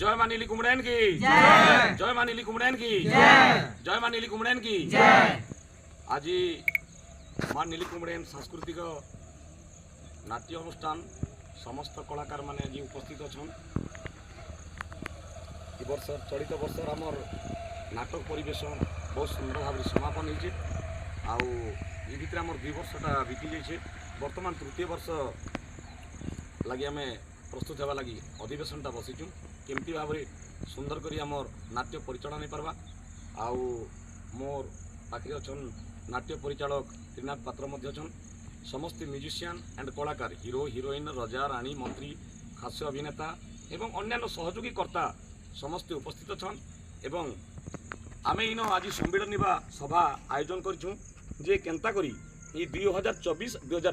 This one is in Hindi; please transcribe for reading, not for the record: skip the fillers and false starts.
जय मां नीली कुमड़ैन की जय मां नीली कुमड़ैन की जय मां नीली कुमड़ैन की आज मां नीली कुमड़ैन सांस्कृतिक नाट्य अनुष्ठान समस्त कलाकार माने जी उपस्थित अच्छा वर्ष चलित वर्ष आमर नाटक परिवेशन बहुत सुंदर भाव समापन होती आर आम 2 वर्षटा बीती जाइए बर्तमान तृतीय वर्ष लगे आम प्रस्तुत होगा लगी अधिवेशनटा बसीचु केमती भाव सुंदर करी आमर नाट्य परिचालन नहीं पार्बा आउ मोर पाखे अच्छा नाट्य परिचालक त्रिनाथ पात्र अच्छा समस्त म्यूजिशियन एंड कलाकार हिरो हिरोइन रजा राणी मंत्री हास्य अभिनेता एवं अन्यान्य सहयोगी कर्ता समस्ते उपस्थित छन एवं आमे इन आज सम्मिलन सभा आयोजन करूँ जे केन्ता करी 2024-2025